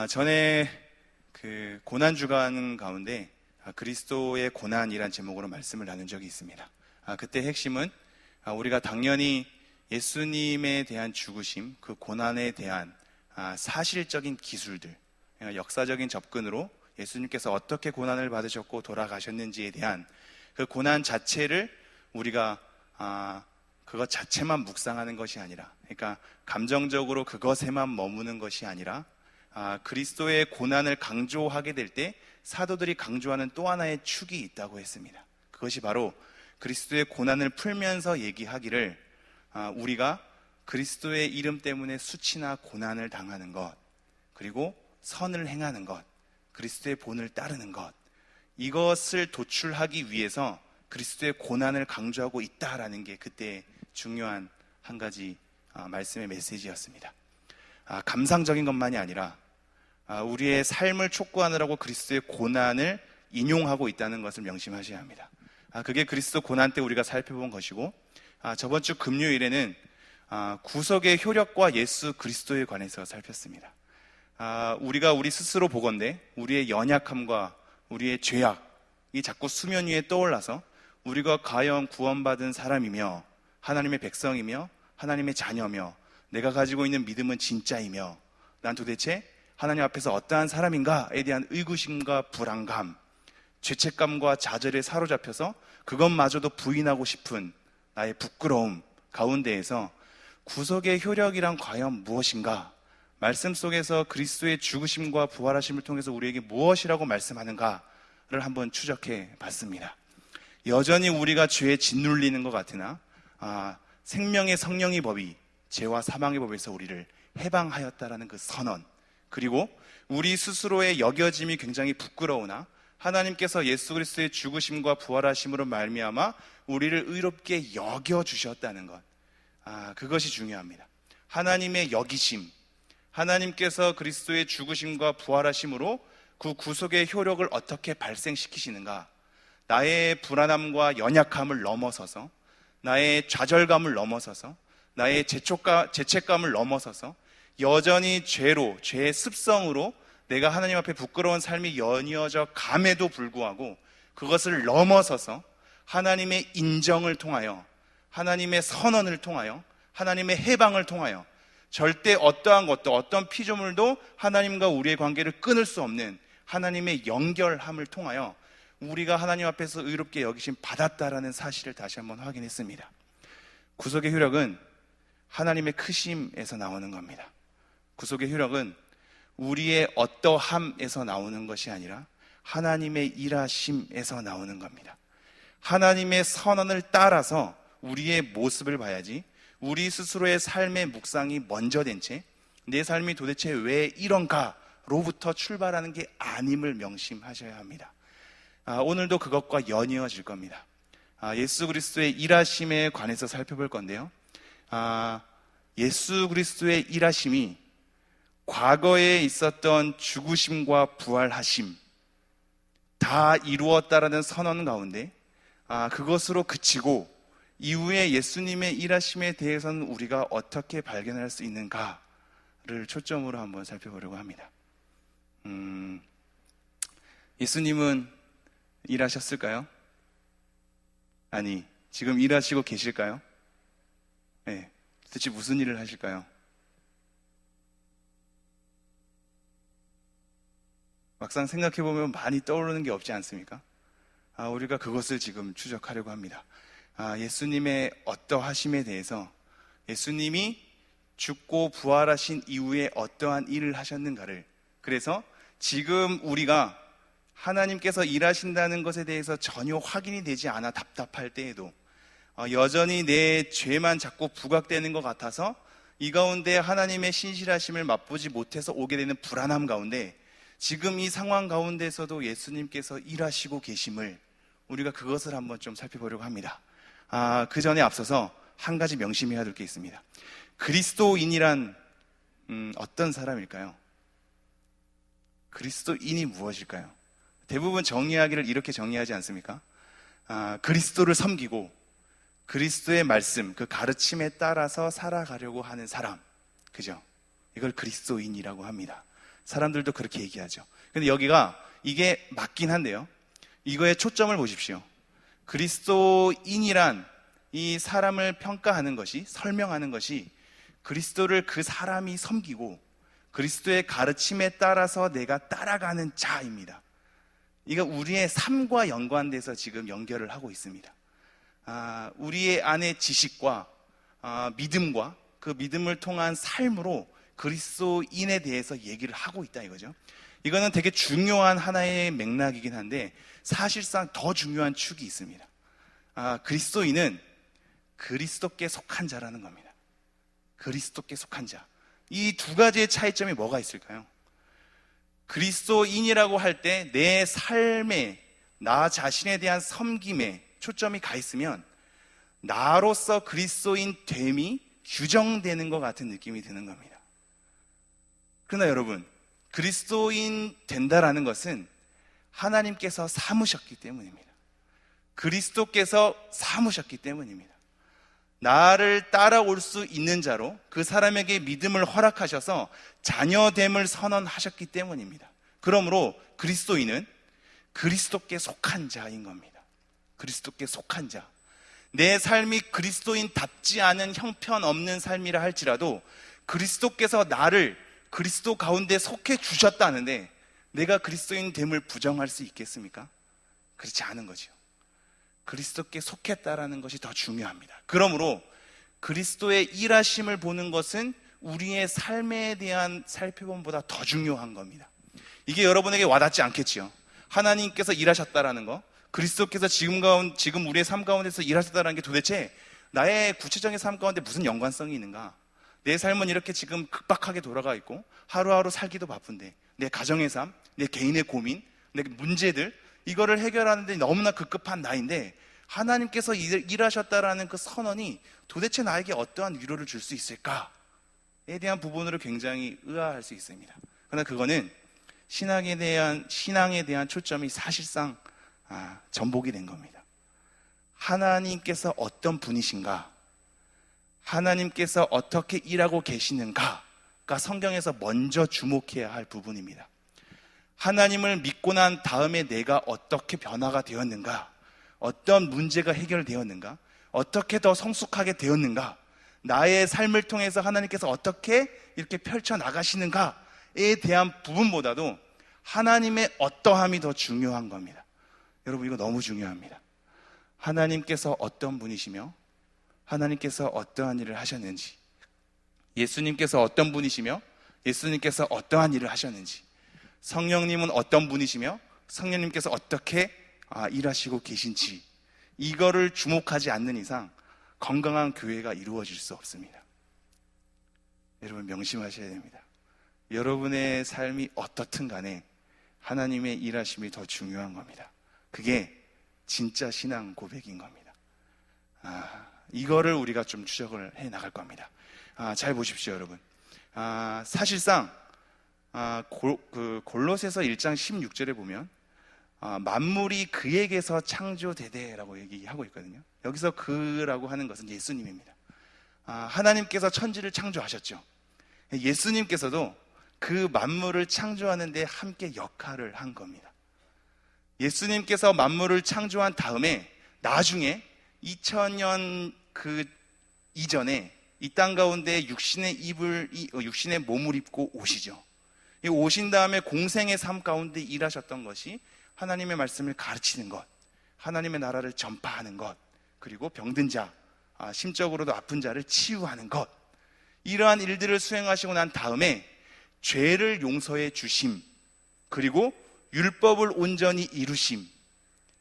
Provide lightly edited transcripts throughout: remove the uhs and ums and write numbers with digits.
전에 그 고난 주간 가운데 그리스도의 고난이란 제목으로 말씀을 나눈 적이 있습니다. 그때 핵심은 우리가 당연히 예수님에 대한 죽으심, 그 고난에 대한 사실적인 기술들, 역사적인 접근으로 예수님께서 어떻게 고난을 받으셨고 돌아가셨는지에 대한 그 고난 자체를 우리가 그것 자체만 묵상하는 것이 아니라, 그러니까 감정적으로 그것에만 머무는 것이 아니라 그리스도의 고난을 강조하게 될 때 사도들이 강조하는 또 하나의 축이 있다고 했습니다. 그것이 바로 그리스도의 고난을 풀면서 얘기하기를 우리가 그리스도의 이름 때문에 수치나 고난을 당하는 것, 그리고 선을 행하는 것, 그리스도의 본을 따르는 것, 이것을 도출하기 위해서 그리스도의 고난을 강조하고 있다라는 게 그때 중요한 한 가지 말씀의 메시지였습니다. 감상적인 것만이 아니라 우리의 삶을 촉구하느라고 그리스도의 고난을 인용하고 있다는 것을 명심하셔야 합니다. 그게 그리스도 고난 때 우리가 살펴본 것이고, 저번 주 금요일에는 구속의 효력과 예수 그리스도에 관해서 살폈습니다. 우리가 우리 스스로 보건대 우리의 연약함과 우리의 죄악이 자꾸 수면 위에 떠올라서 우리가 과연 구원받은 사람이며 하나님의 백성이며 하나님의 자녀며 내가 가지고 있는 믿음은 진짜이며 난 도대체 하나님 앞에서 어떠한 사람인가에 대한 의구심과 불안감, 죄책감과 좌절에 사로잡혀서 그것마저도 부인하고 싶은 나의 부끄러움 가운데에서 구속의 효력이란 과연 무엇인가, 말씀 속에서 그리스도의 죽으심과 부활하심을 통해서 우리에게 무엇이라고 말씀하는가를 한번 추적해 봤습니다. 여전히 우리가 죄에 짓눌리는 것 같으나 생명의 성령의 법이 죄와 사망의 법에서 우리를 해방하였다라는 그 선언, 그리고 우리 스스로의 여겨짐이 굉장히 부끄러우나 하나님께서 예수 그리스도의 죽으심과 부활하심으로 말미암아 우리를 의롭게 여겨주셨다는 것, 그것이 중요합니다. 하나님의 여기심, 하나님께서 그리스도의 죽으심과 부활하심으로 그 구속의 효력을 어떻게 발생시키시는가, 나의 불안함과 연약함을 넘어서서, 나의 좌절감을 넘어서서, 나의 죄책감을 넘어서서 여전히 죄의 습성으로 내가 하나님 앞에 부끄러운 삶이 연이어져 감에도 불구하고 그것을 넘어서서 하나님의 인정을 통하여, 하나님의 선언을 통하여, 하나님의 해방을 통하여 절대 어떠한 것도, 어떤 피조물도 하나님과 우리의 관계를 끊을 수 없는 하나님의 연결함을 통하여 우리가 하나님 앞에서 의롭게 여기심 받았다라는 사실을 다시 한번 확인했습니다. 구속의 효력은 하나님의 크심에서 나오는 겁니다. 구속의 효력은 우리의 어떠함에서 나오는 것이 아니라 하나님의 일하심에서 나오는 겁니다. 하나님의 선언을 따라서 우리의 모습을 봐야지, 우리 스스로의 삶의 묵상이 먼저 된 채 내 삶이 도대체 왜 이런가로부터 출발하는 게 아님을 명심하셔야 합니다. 오늘도 그것과 연이어질 겁니다. 예수 그리스도의 일하심에 관해서 살펴볼 건데요, 예수 그리스도의 일하심이 과거에 있었던 죽으심과 부활하심 다 이루었다라는 선언 가운데 그것으로 그치고 이후에 예수님의 일하심에 대해서는 우리가 어떻게 발견할 수 있는가를 초점으로 한번 살펴보려고 합니다. 예수님은 일하셨을까요? 아니, 지금 일하시고 계실까요? 네, 도대체 무슨 일을 하실까요? 막상 생각해보면 많이 떠오르는 게 없지 않습니까? 우리가 그것을 지금 추적하려고 합니다. 예수님의 어떠하심에 대해서, 예수님이 죽고 부활하신 이후에 어떠한 일을 하셨는가를, 그래서 지금 우리가 하나님께서 일하신다는 것에 대해서 전혀 확인이 되지 않아 답답할 때에도 여전히 내 죄만 자꾸 부각되는 것 같아서 이 가운데 하나님의 신실하심을 맛보지 못해서 오게 되는 불안함 가운데 지금 이 상황 가운데서도 예수님께서 일하시고 계심을, 우리가 그것을 한번 좀 살펴보려고 합니다. 그 전에 앞서서 한 가지 명심해야 될 게 있습니다. 그리스도인이란 어떤 사람일까요? 그리스도인이 무엇일까요? 대부분 정의하기를 이렇게 정의하지 않습니까? 그리스도를 섬기고 그리스도의 말씀, 그 가르침에 따라서 살아가려고 하는 사람, 그죠? 이걸 그리스도인이라고 합니다. 사람들도 그렇게 얘기하죠. 근데 여기가 이게 맞긴 한데요, 이거에 초점을 보십시오. 그리스도인이란 이 사람을 평가하는 것이, 설명하는 것이 그리스도를 그 사람이 섬기고 그리스도의 가르침에 따라서 내가 따라가는 자입니다. 이거 우리의 삶과 연관돼서 지금 연결을 하고 있습니다. 우리의 안의 지식과 믿음과 그 믿음을 통한 삶으로 그리스도인에 대해서 얘기를 하고 있다 이거죠. 이거는 되게 중요한 하나의 맥락이긴 한데 사실상 더 중요한 축이 있습니다. 그리스도인은 그리스도께 속한 자라는 겁니다. 그리스도께 속한 자. 이 두 가지의 차이점이 뭐가 있을까요? 그리스도인이라고 할 때 내 삶에, 나 자신에 대한 섬김에 초점이 가 있으면 나로서 그리스도인 됨이 규정되는 것 같은 느낌이 드는 겁니다. 그러나 여러분, 그리스도인 된다라는 것은 하나님께서 삼으셨기 때문입니다. 그리스도께서 삼으셨기 때문입니다. 나를 따라올 수 있는 자로 그 사람에게 믿음을 허락하셔서 자녀됨을 선언하셨기 때문입니다. 그러므로 그리스도인은 그리스도께 속한 자인 겁니다. 그리스도께 속한 자. 내 삶이 그리스도인답지 않은 형편없는 삶이라 할지라도 그리스도께서 나를 그리스도 가운데 속해 주셨다는데 내가 그리스도인 됨을 부정할 수 있겠습니까? 그렇지 않은 거죠. 그리스도께 속했다라는 것이 더 중요합니다. 그러므로 그리스도의 일하심을 보는 것은 우리의 삶에 대한 살펴봄보다 더 중요한 겁니다. 이게 여러분에게 와닿지 않겠지요? 하나님께서 일하셨다라는 거, 그리스도께서 지금 우리의 삶 가운데서 일하셨다라는 게 도대체 나의 구체적인 삶 가운데 무슨 연관성이 있는가? 내 삶은 이렇게 지금 급박하게 돌아가 있고 하루하루 살기도 바쁜데 내 가정의 삶, 내 개인의 고민, 내 문제들, 이거를 해결하는데 너무나 급급한 나인데 하나님께서 일하셨다라는 그 선언이 도대체 나에게 어떠한 위로를 줄 수 있을까에 대한 부분으로 굉장히 의아할 수 있습니다. 그러나 그거는 신앙에 대한 초점이 사실상 전복이 된 겁니다. 하나님께서 어떤 분이신가, 하나님께서 어떻게 일하고 계시는가가 성경에서 먼저 주목해야 할 부분입니다. 하나님을 믿고 난 다음에 내가 어떻게 변화가 되었는가, 어떤 문제가 해결되었는가, 어떻게 더 성숙하게 되었는가, 나의 삶을 통해서 하나님께서 어떻게 이렇게 펼쳐나가시는가에 대한 부분보다도 하나님의 어떠함이 더 중요한 겁니다. 여러분, 이거 너무 중요합니다. 하나님께서 어떤 분이시며 하나님께서 어떠한 일을 하셨는지, 예수님께서 어떤 분이시며 예수님께서 어떠한 일을 하셨는지, 성령님은 어떤 분이시며 성령님께서 어떻게 일하시고 계신지, 이거를 주목하지 않는 이상 건강한 교회가 이루어질 수 없습니다. 여러분, 명심하셔야 됩니다. 여러분의 삶이 어떻든 간에 하나님의 일하심이 더 중요한 겁니다. 그게 진짜 신앙 고백인 겁니다. 이거를 우리가 좀 추적을 해 나갈 겁니다. 잘 보십시오, 여러분. 사실상 골로새서 1장 16절에 보면 만물이 그에게서 창조되되라고 얘기하고 있거든요. 여기서 그라고 하는 것은 예수님입니다. 하나님께서 천지를 창조하셨죠. 예수님께서도 그 만물을 창조하는 데 함께 역할을 한 겁니다. 예수님께서 만물을 창조한 다음에 나중에 2000년 그 이전에 이 땅 가운데 육신의 몸을 입고 오시죠. 오신 다음에 공생의 삶 가운데 일하셨던 것이 하나님의 말씀을 가르치는 것, 하나님의 나라를 전파하는 것, 그리고 병든 자, 심적으로도 아픈 자를 치유하는 것, 이러한 일들을 수행하시고 난 다음에 죄를 용서해 주심, 그리고 율법을 온전히 이루심,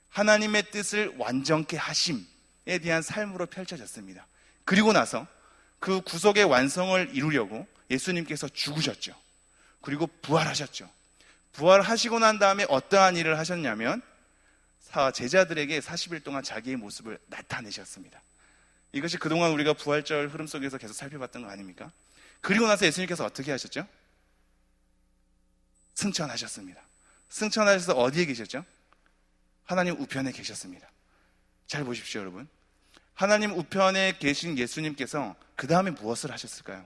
하나님의 뜻을 완전케 하심에 대한 삶으로 펼쳐졌습니다. 그리고 나서 그 구속의 완성을 이루려고 예수님께서 죽으셨죠. 그리고 부활하셨죠. 부활하시고 난 다음에 어떠한 일을 하셨냐면 제자들에게 40일 동안 자기의 모습을 나타내셨습니다. 이것이 그동안 우리가 부활절 흐름 속에서 계속 살펴봤던 거 아닙니까? 그리고 나서 예수님께서 어떻게 하셨죠? 승천하셨습니다. 승천하셔서 어디에 계셨죠? 하나님 우편에 계셨습니다. 잘 보십시오, 여러분. 하나님 우편에 계신 예수님께서 그 다음에 무엇을 하셨을까요?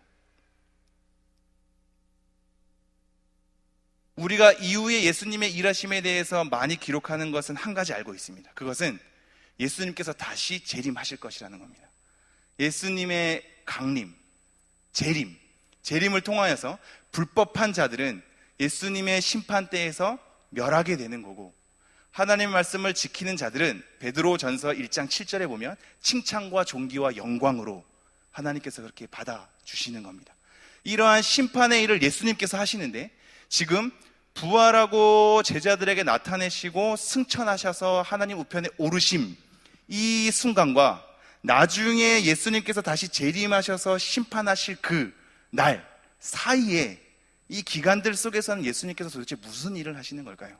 우리가 이후에 예수님의 일하심에 대해서 많이 기록하는 것은 한 가지 알고 있습니다. 그것은 예수님께서 다시 재림하실 것이라는 겁니다. 예수님의 강림, 재림을 통하여서 불법한 자들은 예수님의 심판대에서 멸하게 되는 거고, 하나님의 말씀을 지키는 자들은 베드로전서 1장 7절에 보면 칭찬과 존귀와 영광으로 하나님께서 그렇게 받아주시는 겁니다. 이러한 심판의 일을 예수님께서 하시는데, 지금 부활하고 제자들에게 나타내시고 승천하셔서 하나님 우편에 오르심, 이 순간과 나중에 예수님께서 다시 재림하셔서 심판하실 그 날 사이에 이 기간들 속에서는 예수님께서 도대체 무슨 일을 하시는 걸까요?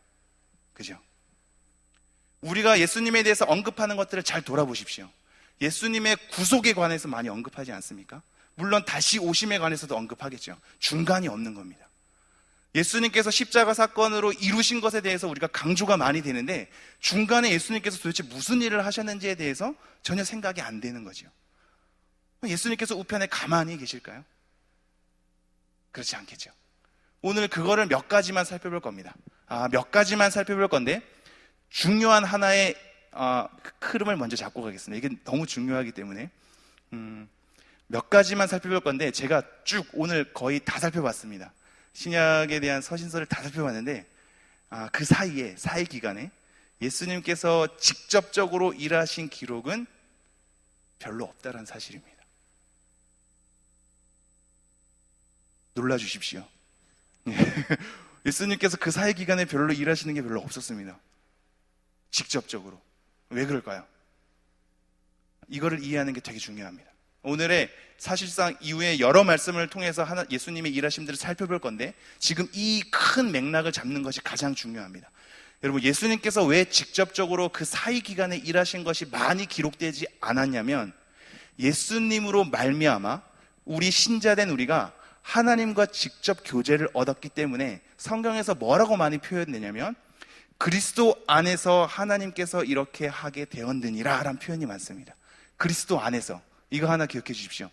그죠? 우리가 예수님에 대해서 언급하는 것들을 잘 돌아보십시오. 예수님의 구속에 관해서 많이 언급하지 않습니까? 물론 다시 오심에 관해서도 언급하겠죠. 중간이 없는 겁니다. 예수님께서 십자가 사건으로 이루신 것에 대해서 우리가 강조가 많이 되는데, 중간에 예수님께서 도대체 무슨 일을 하셨는지에 대해서 전혀 생각이 안 되는 거죠. 예수님께서 우편에 가만히 계실까요? 그렇지 않겠죠. 오늘 그거를 몇 가지만 살펴볼 겁니다. 몇 가지만 살펴볼 건데, 중요한 하나의 흐름을 먼저 잡고 가겠습니다. 이게 너무 중요하기 때문에 몇 가지만 살펴볼 건데, 제가 쭉 오늘 거의 다 살펴봤습니다. 신약에 대한 서신서를 다 살펴봤는데, 그 사이 기간에 예수님께서 직접적으로 일하신 기록은 별로 없다는 사실입니다. 놀라주십시오. 예수님께서 그 사이 기간에 별로 일하시는 게 별로 없었습니다. 직접적으로. 왜 그럴까요? 이거를 이해하는 게 되게 중요합니다. 오늘의 사실상 이후에 여러 말씀을 통해서 예수님의 일하심들을 살펴볼 건데, 지금 이 큰 맥락을 잡는 것이 가장 중요합니다. 여러분, 예수님께서 왜 직접적으로 그 사이 기간에 일하신 것이 많이 기록되지 않았냐면, 예수님으로 말미암아 우리 신자된 우리가 하나님과 직접 교제를 얻었기 때문에 성경에서 뭐라고 많이 표현되냐면, 그리스도 안에서 하나님께서 이렇게 하게 되었느니라 라는 표현이 많습니다. 그리스도 안에서. 이거 하나 기억해 주십시오.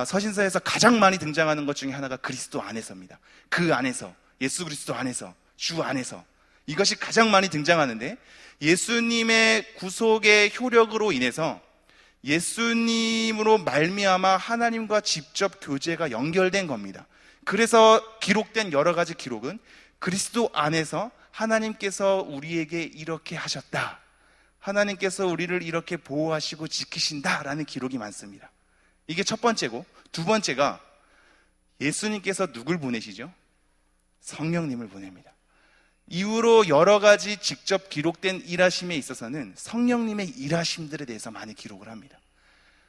서신서에서 가장 많이 등장하는 것 중에 하나가 그리스도 안에서입니다. 그 안에서, 예수 그리스도 안에서, 주 안에서. 이것이 가장 많이 등장하는데, 예수님의 구속의 효력으로 인해서 예수님으로 말미암아 하나님과 직접 교제가 연결된 겁니다. 그래서 기록된 여러 가지 기록은 그리스도 안에서 하나님께서 우리에게 이렇게 하셨다, 하나님께서 우리를 이렇게 보호하시고 지키신다라는 기록이 많습니다. 이게 첫 번째고, 두 번째가 예수님께서 누굴 보내시죠? 성령님을 보냅니다. 이후로 여러 가지 직접 기록된 일하심에 있어서는 성령님의 일하심들에 대해서 많이 기록을 합니다.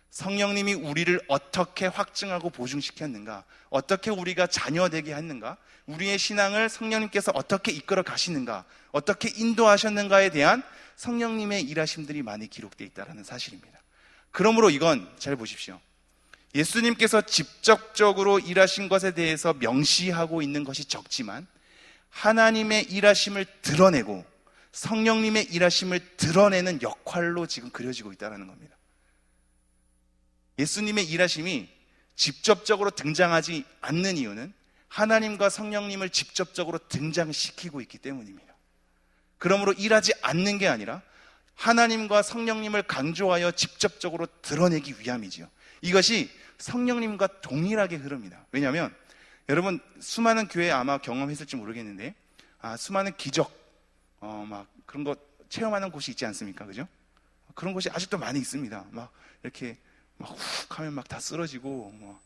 성령님이 우리를 어떻게 확증하고 보증시켰는가, 어떻게 우리가 자녀되게 했는가, 우리의 신앙을 성령님께서 어떻게 이끌어 가시는가, 어떻게 인도하셨는가에 대한 성령님의 일하심들이 많이 기록되어 있다는 사실입니다. 그러므로 이건 잘 보십시오. 예수님께서 직접적으로 일하신 것에 대해서 명시하고 있는 것이 적지만, 하나님의 일하심을 드러내고 성령님의 일하심을 드러내는 역할로 지금 그려지고 있다는 겁니다. 예수님의 일하심이 직접적으로 등장하지 않는 이유는 하나님과 성령님을 직접적으로 등장시키고 있기 때문입니다. 그러므로 일하지 않는 게 아니라 하나님과 성령님을 강조하여 직접적으로 드러내기 위함이지요. 이것이 성령님과 동일하게 흐릅니다. 왜냐하면 여러분, 수많은 교회 아마 경험했을지 모르겠는데, 수많은 기적, 막 그런 거 체험하는 곳이 있지 않습니까? 그죠? 그런 곳이 아직도 많이 있습니다. 막 이렇게 막 훅 하면 막 다 쓰러지고,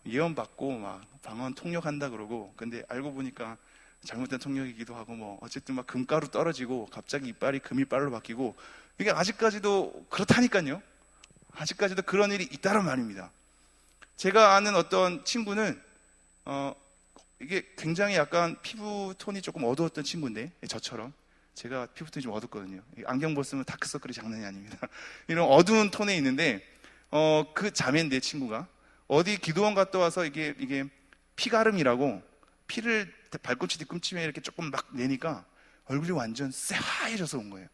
예언 받고 막 방언 통역한다 그러고, 근데 알고 보니까 잘못된 통역이기도 하고, 어쨌든 막 금가루 떨어지고 갑자기 이빨이 금이빨로 바뀌고, 이게 아직까지도 그렇다니까요. 아직까지도 그런 일이 있다란 말입니다. 제가 아는 어떤 친구는 이게 굉장히 약간 피부톤이 조금 어두웠던 친구인데, 저처럼 제가 피부톤이 좀 어둡거든요. 안경 벗으면 다크서클이 장난이 아닙니다. 이런 어두운 톤에 있는데, 그 자매인데, 친구가 어디 기도원 갔다 와서 이게 피가름이라고 피를 발꿈치 뒤꿈치에 이렇게 조금 막 내니까 얼굴이 완전 새하얘져서 온 거예요.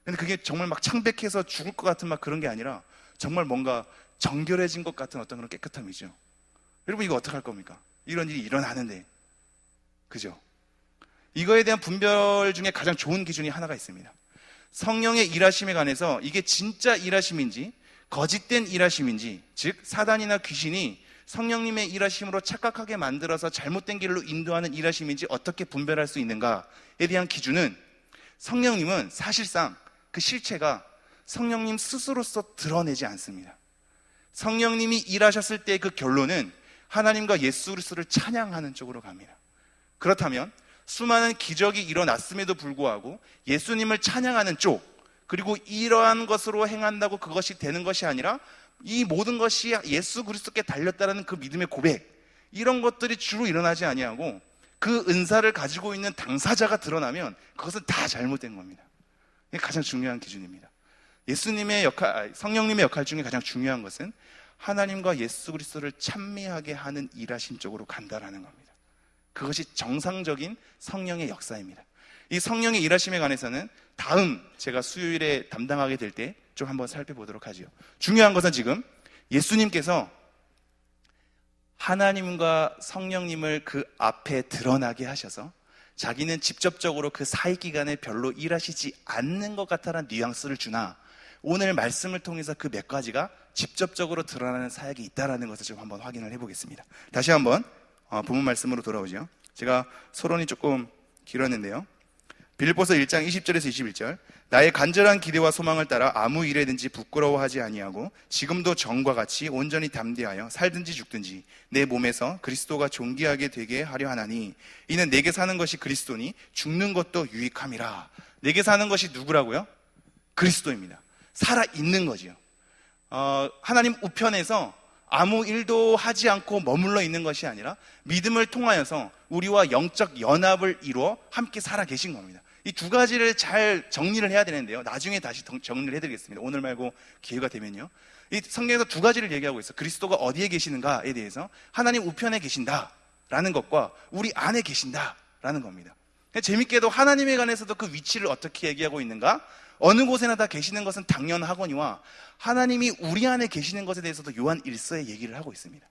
근데 그게 정말 막 창백해서 죽을 것 같은 막 그런 게 아니라 정말 뭔가 정결해진 것 같은 어떤 그런 깨끗함이죠. 여러분, 이거 어떡할 겁니까? 이런 일이 일어나는데, 그죠? 이거에 대한 분별 중에 가장 좋은 기준이 하나가 있습니다. 성령의 일하심에 관해서 이게 진짜 일하심인지 거짓된 일하심인지, 즉 사단이나 귀신이 성령님의 일하심으로 착각하게 만들어서 잘못된 길로 인도하는 일하심인지 어떻게 분별할 수 있는가에 대한 기준은, 성령님은 사실상 그 실체가 성령님 스스로서 드러내지 않습니다. 성령님이 일하셨을 때 그 결론은 하나님과 예수 그리스도를 찬양하는 쪽으로 갑니다. 그렇다면 수많은 기적이 일어났음에도 불구하고 예수님을 찬양하는 쪽, 그리고 이러한 것으로 행한다고 그것이 되는 것이 아니라 이 모든 것이 예수 그리스도께 달렸다는 그 믿음의 고백, 이런 것들이 주로 일어나지 아니하고 그 은사를 가지고 있는 당사자가 드러나면 그것은 다 잘못된 겁니다. 이게 가장 중요한 기준입니다. 예수님의 역할, 성령님의 역할 중에 가장 중요한 것은 하나님과 예수 그리스도를 찬미하게 하는 일하심 쪽으로 간다라는 겁니다. 그것이 정상적인 성령의 역사입니다. 이 성령의 일하심에 관해서는 다음 제가 수요일에 담당하게 될 때 좀 한번 살펴보도록 하죠. 중요한 것은 지금 예수님께서 하나님과 성령님을 그 앞에 드러나게 하셔서 자기는 직접적으로 그 사역기간에 별로 일하시지 않는 것 같다는 뉘앙스를 주나, 오늘 말씀을 통해서 그 몇 가지가 직접적으로 드러나는 사역이 있다는 것을 좀 한번 확인을 해보겠습니다. 다시 한번 본문 말씀으로 돌아오죠. 제가 서론이 조금 길었는데요. 빌립보서 1장 20절에서 21절, 나의 간절한 기대와 소망을 따라 아무 일에든지 부끄러워하지 아니하고 지금도 전과 같이 온전히 담대하여 살든지 죽든지 내 몸에서 그리스도가 존귀하게 되게 하려 하나니, 이는 내게 사는 것이 그리스도니 죽는 것도 유익함이라. 내게 사는 것이 누구라고요? 그리스도입니다. 살아있는 거지요. 하나님 우편에서 아무 일도 하지 않고 머물러 있는 것이 아니라 믿음을 통하여서 우리와 영적 연합을 이루어 함께 살아 계신 겁니다. 이 두 가지를 잘 정리를 해야 되는데요. 나중에 다시 정리를 해드리겠습니다. 오늘 말고 기회가 되면요. 이 성경에서 두 가지를 얘기하고 있어요. 그리스도가 어디에 계시는가에 대해서 하나님 우편에 계신다라는 것과 우리 안에 계신다라는 겁니다. 재밌게도 하나님에 관해서도 그 위치를 어떻게 얘기하고 있는가? 어느 곳에나 다 계시는 것은 당연하거니와 하나님이 우리 안에 계시는 것에 대해서도 요한 1서에 얘기를 하고 있습니다.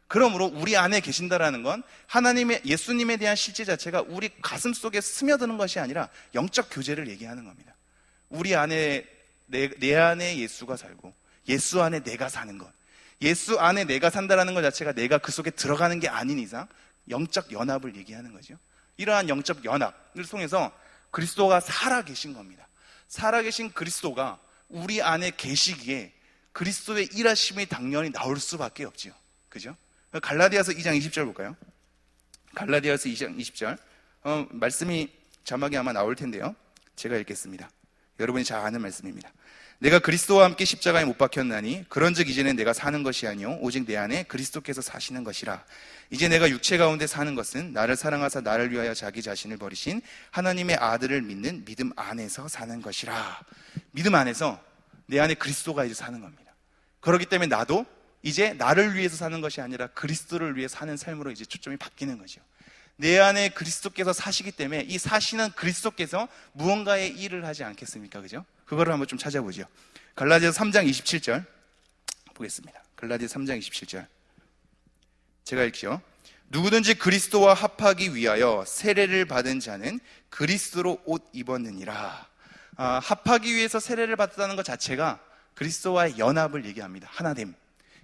그러므로 우리 안에 계신다라는 건 하나님의, 예수님에 대한 실제 자체가 우리 가슴 속에 스며드는 것이 아니라 영적 교제를 얘기하는 겁니다. 우리 안에, 내 안에 예수가 살고 예수 안에 내가 사는 것, 예수 안에 내가 산다라는 것 자체가 내가 그 속에 들어가는 게 아닌 이상 영적 연합을 얘기하는 거죠. 이러한 영적 연합을 통해서 그리스도가 살아계신 겁니다. 살아계신 그리스도가 우리 안에 계시기에 그리스도의 일하심이 당연히 나올 수밖에 없지요. 그죠? 갈라디아서 2장 20절 볼까요? 갈라디아서 2장 20절. 말씀이 자막에 아마 나올 텐데요. 제가 읽겠습니다. 여러분이 잘 아는 말씀입니다. 내가 그리스도와 함께 십자가에 못 박혔나니 그런즉 이제는 내가 사는 것이 아니요 오직 내 안에 그리스도께서 사시는 것이라. 이제 내가 육체 가운데 사는 것은 나를 사랑하사 나를 위하여 자기 자신을 버리신 하나님의 아들을 믿는 믿음 안에서 사는 것이라. 믿음 안에서 내 안에 그리스도가 이제 사는 겁니다. 그렇기 때문에 나도 이제 나를 위해서 사는 것이 아니라 그리스도를 위해 사는 삶으로 이제 초점이 바뀌는 거죠. 내 안에 그리스도께서 사시기 때문에 이 사시는 그리스도께서 무언가의 일을 하지 않겠습니까? 그죠? 그거를 한번 좀 찾아보죠. 갈라디아서 3장 27절 보겠습니다. 갈라디아서 3장 27절 제가 읽죠. 누구든지 그리스도와 합하기 위하여 세례를 받은 자는 그리스도로 옷 입었느니라. 합하기 위해서 세례를 받았다는 것 자체가 그리스도와의 연합을 얘기합니다. 하나됨.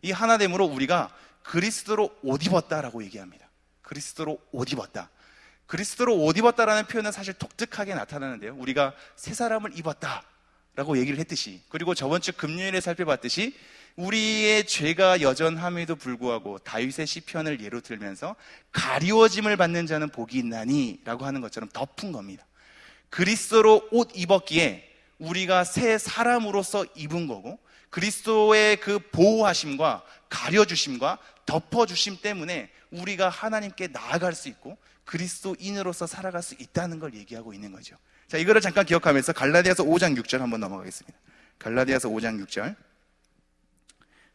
이 하나됨으로 우리가 그리스도로 옷 입었다라고 얘기합니다. 그리스도로 옷 입었다. 그리스도로 옷 입었다라는 표현은 사실 독특하게 나타나는데요. 우리가 새 사람을 입었다라고 얘기를 했듯이, 그리고 저번 주 금요일에 살펴봤듯이 우리의 죄가 여전함에도 불구하고 다윗의 시편을 예로 들면서 가리워짐을 받는 자는 복이 있나니 라고 하는 것처럼 덮은 겁니다. 그리스도로 옷 입었기에 우리가 새 사람으로서 입은 거고, 그리스도의 그 보호하심과 가려주심과 덮어주심 때문에 우리가 하나님께 나아갈 수 있고 그리스도인으로서 살아갈 수 있다는 걸 얘기하고 있는 거죠. 자, 이거를 잠깐 기억하면서 갈라디아서 5장 6절 한번 넘어가겠습니다. 갈라디아서 5장 6절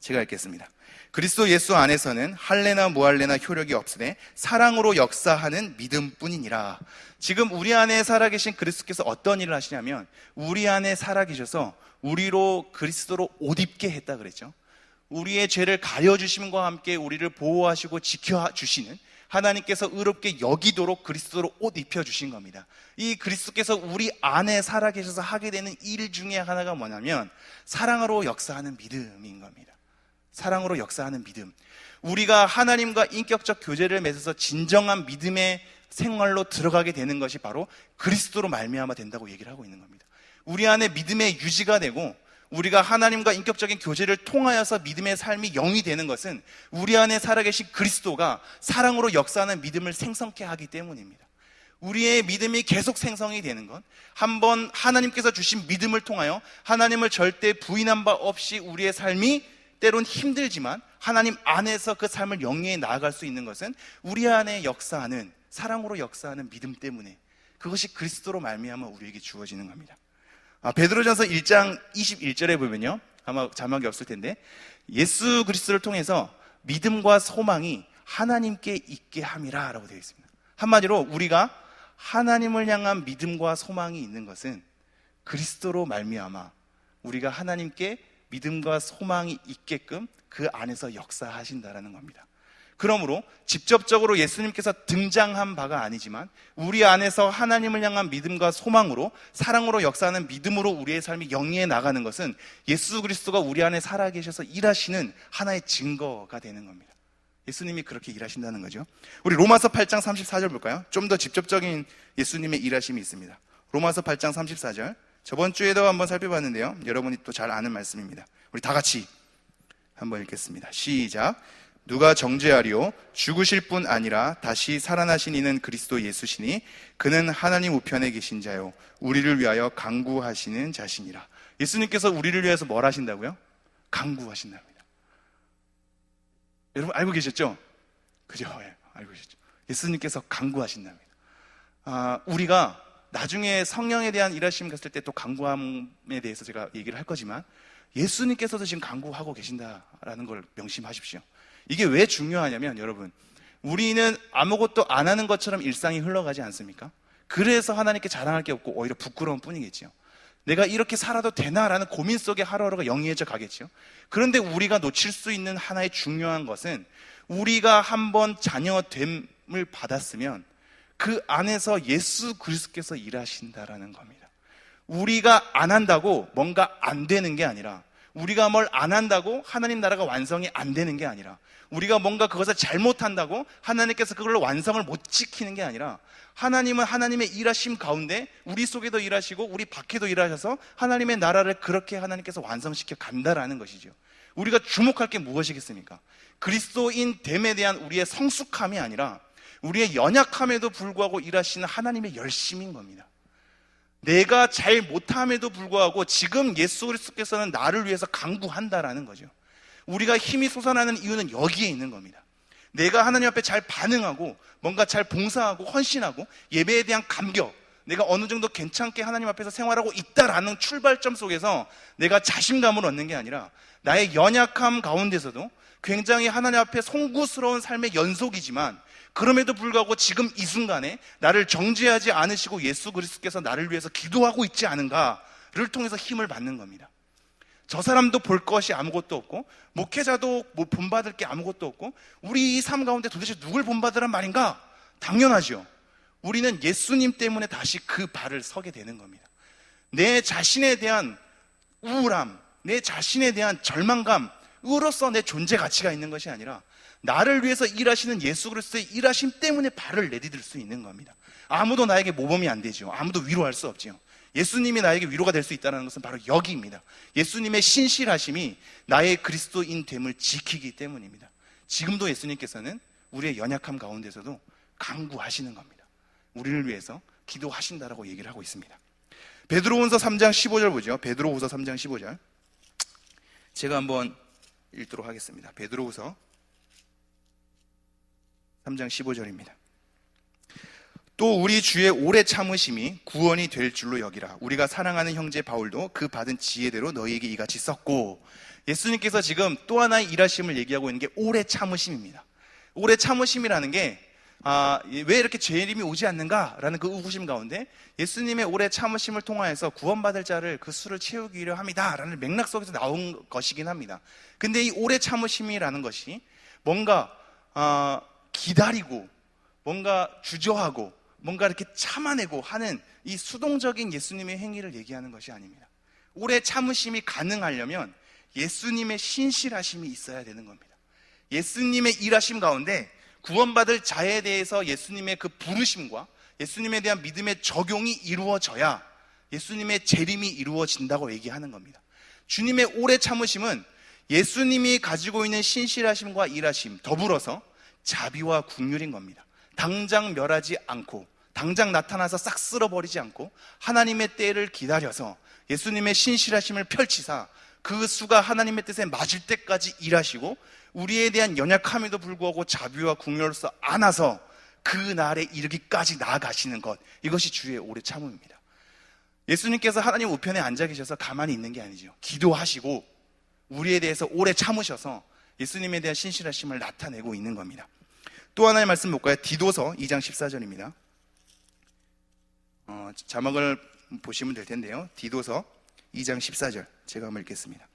제가 읽겠습니다. 그리스도 예수 안에서는 할례나 무할례나 효력이 없으되 사랑으로 역사하는 믿음뿐이니라. 지금 우리 안에 살아계신 그리스도께서 어떤 일을 하시냐면 우리 안에 살아계셔서 우리로 그리스도로 옷 입게 했다 그랬죠. 우리의 죄를 가려주심과 함께 우리를 보호하시고 지켜주시는 하나님께서 의롭게 여기도록 그리스도로 옷 입혀주신 겁니다. 이 그리스도께서 우리 안에 살아계셔서 하게 되는 일 중에 하나가 뭐냐면 사랑으로 역사하는 믿음인 겁니다. 사랑으로 역사하는 믿음. 우리가 하나님과 인격적 교제를 맺어서 진정한 믿음의 생활로 들어가게 되는 것이 바로 그리스도로 말미암아 된다고 얘기를 하고 있는 겁니다. 우리 안에 믿음의 유지가 되고 우리가 하나님과 인격적인 교제를 통하여서 믿음의 삶이 영이 되는 것은 우리 안에 살아계신 그리스도가 사랑으로 역사하는 믿음을 생성케 하기 때문입니다. 우리의 믿음이 계속 생성이 되는 건 한번 하나님께서 주신 믿음을 통하여 하나님을 절대 부인한 바 없이 우리의 삶이 때론 힘들지만 하나님 안에서 그 삶을 영위해 나아갈 수 있는 것은 우리 안에 역사하는 사랑으로 역사하는 믿음 때문에 그것이 그리스도로 말미암아 우리에게 주어지는 겁니다. 베드로전서 1장 21절에 보면요, 아마 자막이 없을 텐데 예수 그리스도를 통해서 믿음과 소망이 하나님께 있게 함이라 라고 되어 있습니다. 한마디로 우리가 하나님을 향한 믿음과 소망이 있는 것은 그리스도로 말미암아 우리가 하나님께 믿음과 소망이 있게끔 그 안에서 역사하신다라는 겁니다. 그러므로 직접적으로 예수님께서 등장한 바가 아니지만 우리 안에서 하나님을 향한 믿음과 소망으로 사랑으로 역사하는 믿음으로 우리의 삶이 영위해 나가는 것은 예수 그리스도가 우리 안에 살아계셔서 일하시는 하나의 증거가 되는 겁니다. 예수님이 그렇게 일하신다는 거죠. 우리 로마서 8장 34절 볼까요? 좀 더 직접적인 예수님의 일하심이 있습니다. 로마서 8장 34절, 저번 주에도 한번 살펴봤는데요, 여러분이 또 잘 아는 말씀입니다. 우리 다 같이 한번 읽겠습니다. 시작. 누가 정죄하리요? 죽으실 뿐 아니라 다시 살아나신 이는 그리스도 예수시니 그는 하나님 우편에 계신 자요 우리를 위하여 간구하시는 자시니라. 예수님께서 우리를 위해서 뭘 하신다고요? 간구하신답니다. 여러분 알고 계셨죠? 그죠? 예, 알고 계셨죠? 예수님께서 간구하신답니다. 우리가 나중에 성령에 대한 일하심 갔을 때 또 간구함에 대해서 제가 얘기를 할 거지만 예수님께서도 지금 간구하고 계신다라는 걸 명심하십시오. 이게 왜 중요하냐면 여러분, 우리는 아무것도 안 하는 것처럼 일상이 흘러가지 않습니까? 그래서 하나님께 자랑할 게 없고 오히려 부끄러운 뿐이겠죠. 내가 이렇게 살아도 되나라는 고민 속에 하루하루가 영위해져 가겠죠. 그런데 우리가 놓칠 수 있는 하나의 중요한 것은 우리가 한번 자녀됨을 받았으면 그 안에서 예수 그리스도께서 일하신다라는 겁니다. 우리가 안 한다고 뭔가 안 되는 게 아니라, 우리가 뭘 안 한다고 하나님 나라가 완성이 안 되는 게 아니라, 우리가 뭔가 그것을 잘못한다고 하나님께서 그걸로 완성을 못 지키는 게 아니라, 하나님은 하나님의 일하심 가운데 우리 속에도 일하시고 우리 밖에도 일하셔서 하나님의 나라를 그렇게 하나님께서 완성시켜 간다라는 것이죠. 우리가 주목할 게 무엇이겠습니까? 그리스도인 됨에 대한 우리의 성숙함이 아니라 우리의 연약함에도 불구하고 일하시는 하나님의 열심인 겁니다. 내가 잘 못함에도 불구하고 지금 예수 그리스도께서는 나를 위해서 간구한다라는 거죠. 우리가 힘이 솟아나는 이유는 여기에 있는 겁니다. 내가 하나님 앞에 잘 반응하고 뭔가 잘 봉사하고 헌신하고 예배에 대한 감격, 내가 어느 정도 괜찮게 하나님 앞에서 생활하고 있다라는 출발점 속에서 내가 자신감을 얻는 게 아니라 나의 연약함 가운데서도 굉장히 하나님 앞에 송구스러운 삶의 연속이지만 그럼에도 불구하고 지금 이 순간에 나를 정죄하지 않으시고 예수 그리스도께서 나를 위해서 기도하고 있지 않은가를 통해서 힘을 받는 겁니다. 저 사람도 볼 것이 아무것도 없고 목회자도 뭐 본받을 게 아무것도 없고 우리 이 삶 가운데 도대체 누굴 본받으란 말인가? 당연하죠. 우리는 예수님 때문에 다시 그 발을 서게 되는 겁니다. 내 자신에 대한 우울함, 내 자신에 대한 절망감으로서 내 존재 가치가 있는 것이 아니라 나를 위해서 일하시는 예수 그리스도의 일하심 때문에 발을 내디딜 수 있는 겁니다. 아무도 나에게 모범이 안 되죠. 아무도 위로할 수 없죠. 예수님이 나에게 위로가 될 수 있다는 것은 바로 여기입니다. 예수님의 신실하심이 나의 그리스도인 됨을 지키기 때문입니다. 지금도 예수님께서는 우리의 연약함 가운데서도 간구하시는 겁니다. 우리를 위해서 기도하신다라고 얘기를 하고 있습니다. 베드로후서 3장 15절 보죠. 베드로후서 3장 15절 제가 한번 읽도록 하겠습니다. 베드로후서 3장 15절입니다. 또 우리 주의 오래 참으심이 구원이 될 줄로 여기라. 우리가 사랑하는 형제 바울도 그 받은 지혜대로 너희에게 이같이 썼고. 예수님께서 지금 또 하나의 일하심을 얘기하고 있는 게 오래 참으심입니다. 오래 참으심이라는 게 왜 이렇게 재림이 오지 않는가라는 그 의구심 가운데 예수님의 오래 참으심을 통하여서 구원받을 자를 그 수를 채우기 위려 합니다라는 맥락 속에서 나온 것이긴 합니다. 근데 이 오래 참으심이라는 것이 뭔가 기다리고 뭔가 주저하고 뭔가 이렇게 참아내고 하는 이 수동적인 예수님의 행위를 얘기하는 것이 아닙니다. 오래 참으심이 가능하려면 예수님의 신실하심이 있어야 되는 겁니다. 예수님의 일하심 가운데 구원받을 자에 대해서 예수님의 그 부르심과 예수님에 대한 믿음의 적용이 이루어져야 예수님의 재림이 이루어진다고 얘기하는 겁니다. 주님의 오래 참으심은 예수님이 가지고 있는 신실하심과 일하심 더불어서 자비와 긍휼인 겁니다. 당장 멸하지 않고 당장 나타나서 싹 쓸어버리지 않고 하나님의 때를 기다려서 예수님의 신실하심을 펼치사 그 수가 하나님의 뜻에 맞을 때까지 일하시고 우리에 대한 연약함에도 불구하고 자비와 긍휼로서 안아서 그 날에 이르기까지 나아가시는 것, 이것이 주의 오래 참음입니다. 예수님께서 하나님 우편에 앉아 계셔서 가만히 있는 게 아니죠. 기도하시고 우리에 대해서 오래 참으셔서 예수님에 대한 신실하심을 나타내고 있는 겁니다. 또 하나의 말씀 볼까요? 디도서 2장 14절입니다. 자막을 보시면 될 텐데요. 디도서 2장 14절 제가 한번 읽겠습니다.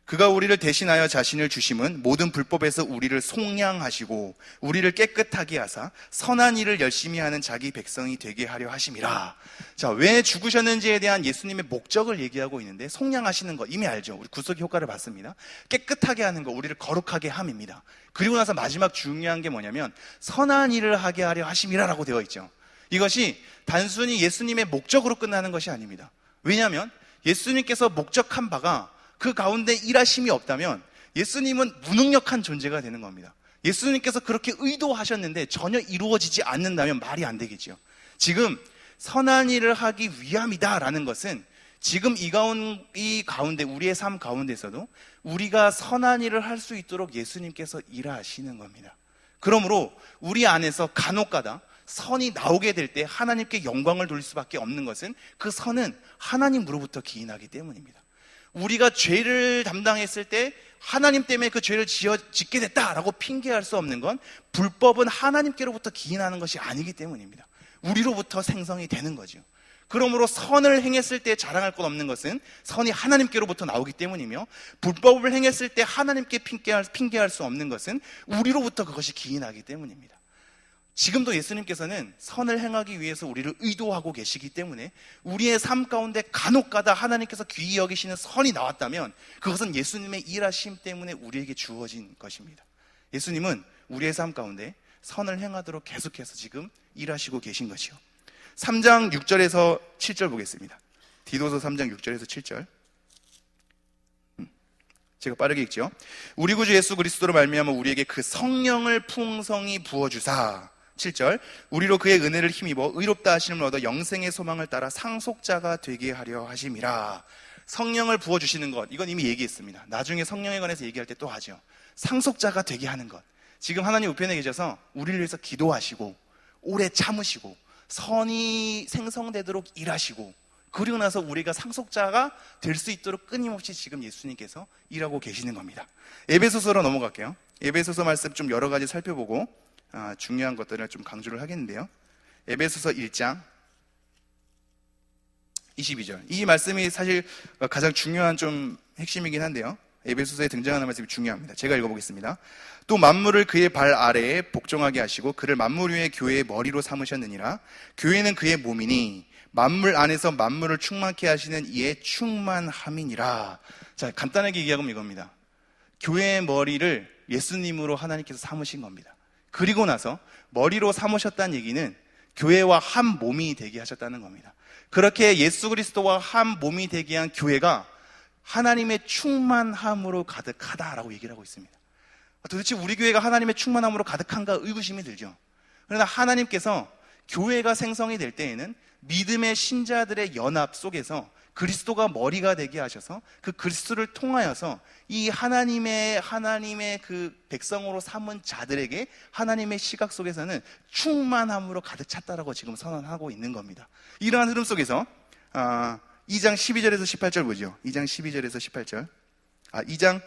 그가 우리를 대신하여 자신을 주심은 모든 불법에서 우리를 속량하시고 우리를 깨끗하게 하사 선한 일을 열심히 하는 자기 백성이 되게 하려 하심이라. 자, 왜 죽으셨는지에 대한 예수님의 목적을 얘기하고 있는데, 속량하시는 거 이미 알죠. 우리 구속의 효과를 봤습니다. 깨끗하게 하는 거, 우리를 거룩하게 함입니다. 그리고 나서 마지막 중요한 게 뭐냐면 선한 일을 하게 하려 하심이라라고 되어 있죠. 이것이 단순히 예수님의 목적으로 끝나는 것이 아닙니다. 왜냐하면 예수님께서 목적한 바가 그 가운데 일하심이 없다면 예수님은 무능력한 존재가 되는 겁니다. 예수님께서 그렇게 의도하셨는데 전혀 이루어지지 않는다면 말이 안 되겠죠. 지금 선한 일을 하기 위함이다라는 것은 지금 이 가운데 우리의 삶 가운데서도 우리가 선한 일을 할 수 있도록 예수님께서 일하시는 겁니다. 그러므로 우리 안에서 간혹가다 선이 나오게 될 때 하나님께 영광을 돌릴 수밖에 없는 것은 그 선은 하나님으로부터 기인하기 때문입니다. 우리가 죄를 담당했을 때 하나님 때문에 그 죄를 짓게 됐다라고 핑계할 수 없는 건 불법은 하나님께로부터 기인하는 것이 아니기 때문입니다. 우리로부터 생성이 되는 거죠. 그러므로 선을 행했을 때 자랑할 것 없는 것은 선이 하나님께로부터 나오기 때문이며, 불법을 행했을 때 하나님께 핑계할 수 없는 것은 우리로부터 그것이 기인하기 때문입니다. 지금도 예수님께서는 선을 행하기 위해서 우리를 의도하고 계시기 때문에 우리의 삶 가운데 간혹가다 하나님께서 귀히 여기시는 선이 나왔다면 그것은 예수님의 일하심 때문에 우리에게 주어진 것입니다. 예수님은 우리의 삶 가운데 선을 행하도록 계속해서 지금 일하시고 계신 것이요. 3장 6절에서 7절 보겠습니다. 디도서 3장 6절에서 7절. 제가 빠르게 읽죠. 우리 구주 예수 그리스도로 말미암아 우리에게 그 성령을 풍성히 부어주사, 7절, 우리로 그의 은혜를 힘입어 의롭다 하심을 얻어 영생의 소망을 따라 상속자가 되게 하려 하심이라. 성령을 부어주시는 것, 이건 이미 얘기했습니다. 나중에 성령에 관해서 얘기할 때 또 하죠. 상속자가 되게 하는 것, 지금 하나님 우편에 계셔서 우리를 위해서 기도하시고 오래 참으시고 선이 생성되도록 일하시고 그리고 나서 우리가 상속자가 될 수 있도록 끊임없이 지금 예수님께서 일하고 계시는 겁니다. 에베소서로 넘어갈게요. 에베소서 말씀 좀 여러 가지 살펴보고 중요한 것들을 좀 강조를 하겠는데요. 에베소서 1장 22절. 이 말씀이 사실 가장 중요한 좀 핵심이긴 한데요. 에베소서에 등장하는 말씀이 중요합니다. 제가 읽어보겠습니다. 또 만물을 그의 발 아래에 복종하게 하시고 그를 만물 위에 교회의 머리로 삼으셨느니라. 교회는 그의 몸이니 만물 안에서 만물을 충만케 하시는 이의 충만함이니라. 자, 간단하게 얘기하면 이겁니다. 교회의 머리를 예수님으로 하나님께서 삼으신 겁니다. 그리고 나서 머리로 삼으셨다는 얘기는 교회와 한 몸이 되게 하셨다는 겁니다. 그렇게 예수 그리스도와 한 몸이 되게 한 교회가 하나님의 충만함으로 가득하다라고 얘기를 하고 있습니다. 도대체 우리 교회가 하나님의 충만함으로 가득한가 의구심이 들죠. 그러나 하나님께서 교회가 생성이 될 때에는 믿음의 신자들의 연합 속에서 그리스도가 머리가 되게 하셔서 그 그리스도를 통하여서 이 하나님의 그 백성으로 삼은 자들에게 하나님의 시각 속에서는 충만함으로 가득 찼다라고 지금 선언하고 있는 겁니다. 이러한 흐름 속에서 2장 12절에서 18절 보죠. 2장 12절에서 18절. 2장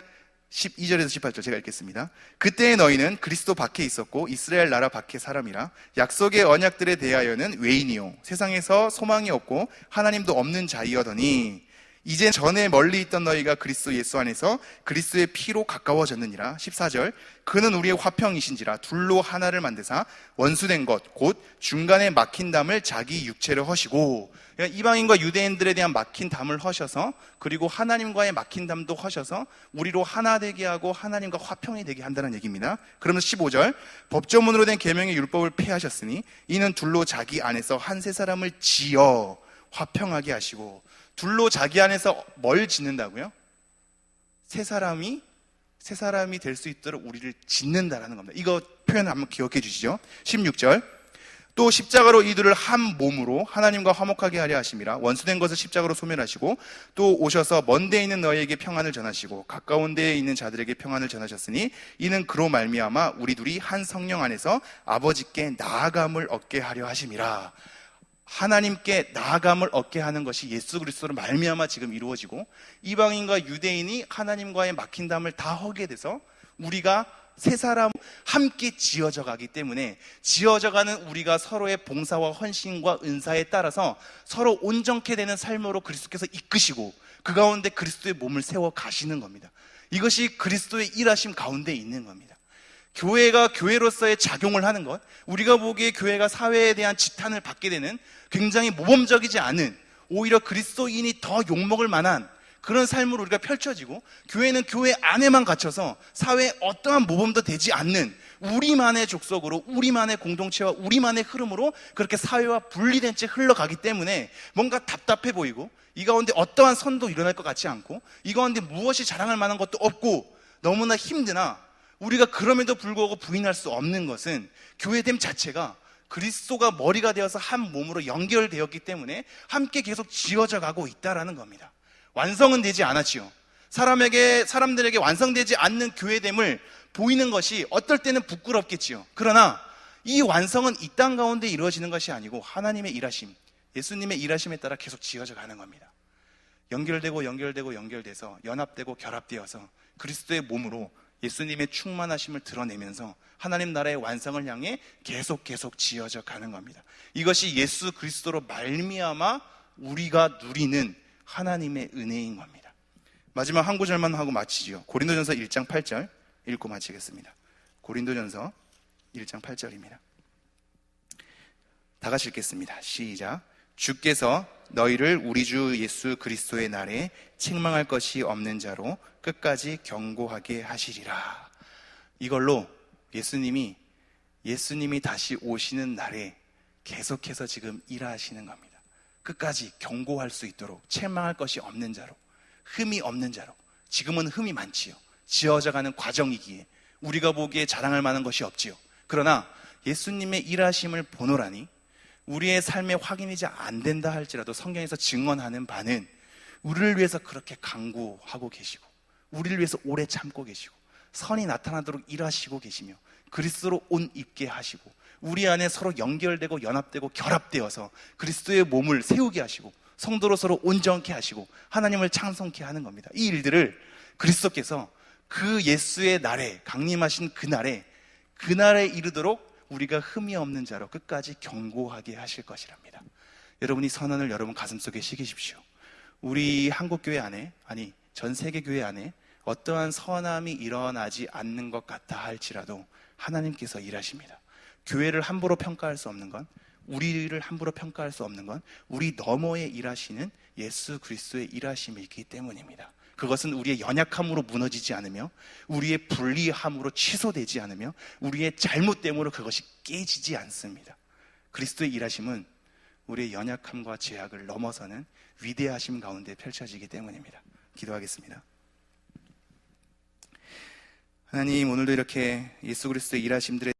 12절에서 18절 제가 읽겠습니다. 그때의 너희는 그리스도 밖에 있었고 이스라엘 나라 밖의 사람이라. 약속의 언약들에 대하여는 외인이요 세상에서 소망이 없고 하나님도 없는 자이어더니 이제 전에 멀리 있던 너희가 그리스도 예수 안에서 그리스도의 피로 가까워졌느니라. 14절, 그는 우리의 화평이신지라 둘로 하나를 만드사 원수된 것 곧 중간에 막힌 담을 자기 육체로 허시고. 그러니까 이방인과 유대인들에 대한 막힌 담을 허셔서, 그리고 하나님과의 막힌 담도 허셔서 우리로 하나 되게 하고 하나님과 화평이 되게 한다는 얘기입니다. 그러면서 15절, 법조문으로 된 계명의 율법을 폐하셨으니 이는 둘로 자기 안에서 한 세 사람을 지어 화평하게 하시고. 둘로 자기 안에서 뭘 짓는다고요? 세 사람이 될 수 있도록 우리를 짓는다라는 겁니다. 이거 표현 한번 기억해 주시죠. 16절, 또 십자가로 이들을 한 몸으로 하나님과 화목하게 하려 하심이라. 원수된 것을 십자가로 소멸하시고 또 오셔서 먼 데에 있는 너희에게 평안을 전하시고 가까운 데에 있는 자들에게 평안을 전하셨으니 이는 그로 말미암아 우리 둘이 한 성령 안에서 아버지께 나아감을 얻게 하려 하심이라. 하나님께 나아감을 얻게 하는 것이 예수 그리스도로 말미암아 지금 이루어지고, 이방인과 유대인이 하나님과의 막힌 담을 다 허게 돼서 우리가 세 사람 함께 지어져 가기 때문에, 지어져 가는 우리가 서로의 봉사와 헌신과 은사에 따라서 서로 온전케 되는 삶으로 그리스도께서 이끄시고 그 가운데 그리스도의 몸을 세워 가시는 겁니다. 이것이 그리스도의 일하심 가운데 있는 겁니다. 교회가 교회로서의 작용을 하는 것, 우리가 보기에 교회가 사회에 대한 지탄을 받게 되는 굉장히 모범적이지 않은, 오히려 그리스도인이 더 욕먹을 만한 그런 삶으로 우리가 펼쳐지고, 교회는 교회 안에만 갇혀서 사회에 어떠한 모범도 되지 않는 우리만의 족속으로, 우리만의 공동체와 우리만의 흐름으로 그렇게 사회와 분리된 채 흘러가기 때문에 뭔가 답답해 보이고, 이 가운데 어떠한 선도 일어날 것 같지 않고, 이 가운데 무엇이 자랑할 만한 것도 없고 너무나 힘드나, 우리가 그럼에도 불구하고 부인할 수 없는 것은 교회됨 자체가 그리스도가 머리가 되어서 한 몸으로 연결되었기 때문에 함께 계속 지어져 가고 있다라는 겁니다. 완성은 되지 않았지요. 사람들에게 완성되지 않는 교회됨을 보이는 것이 어떨 때는 부끄럽겠지요. 그러나 이 완성은 이 땅 가운데 이루어지는 것이 아니고 하나님의 일하심, 예수님의 일하심에 따라 계속 지어져 가는 겁니다. 연결돼서 연합되고 결합되어서 그리스도의 몸으로 예수님의 충만하심을 드러내면서 하나님 나라의 완성을 향해 계속 지어져 가는 겁니다. 이것이 예수 그리스도로 말미암아 우리가 누리는 하나님의 은혜인 겁니다. 마지막 한 구절만 하고 마치죠. 고린도전서 1장 8절 읽고 마치겠습니다. 고린도전서 1장 8절입니다. 다 같이 읽겠습니다. 시작. 주께서 너희를 우리 주 예수 그리스도의 날에 책망할 것이 없는 자로 끝까지 경고하게 하시리라. 이걸로 예수님이 다시 오시는 날에 계속해서 지금 일하시는 겁니다. 끝까지 경고할 수 있도록, 책망할 것이 없는 자로, 흠이 없는 자로. 지금은 흠이 많지요. 지어져가는 과정이기에 우리가 보기에 자랑할 만한 것이 없지요. 그러나 예수님의 일하심을 보노라니 우리의 삶에 확인이지 안 된다 할지라도 성경에서 증언하는 바는 우리를 위해서 그렇게 강구하고 계시고, 우리를 위해서 오래 참고 계시고, 선이 나타나도록 일하시고 계시며, 그리스도로 옷 입게 하시고, 우리 안에 서로 연결되고 연합되고 결합되어서 그리스도의 몸을 세우게 하시고, 성도로 서로 온전케 하시고 하나님을 찬송케 하는 겁니다. 이 일들을 그리스도께서 그 예수의 날에, 강림하신 그날에 이르도록 우리가 흠이 없는 자로 끝까지 경고하게 하실 것이랍니다. 여러분이 선언을 여러분 가슴속에 새기십시오. 우리 한국교회 안에, 아니 전 세계교회 안에 어떠한 선함이 일어나지 않는 것 같다 할지라도 하나님께서 일하십니다. 교회를 함부로 평가할 수 없는 건, 우리를 함부로 평가할 수 없는 건 우리 너머에 일하시는 예수 그리스도의 일하심이기 때문입니다. 그것은 우리의 연약함으로 무너지지 않으며, 우리의 불리함으로 취소되지 않으며, 우리의 잘못됨으로 그것이 깨지지 않습니다. 그리스도의 일하심은 우리의 연약함과 죄악을 넘어서는 위대하심 가운데 펼쳐지기 때문입니다. 기도하겠습니다. 하나님, 오늘도 이렇게 예수 그리스도의 일하심들에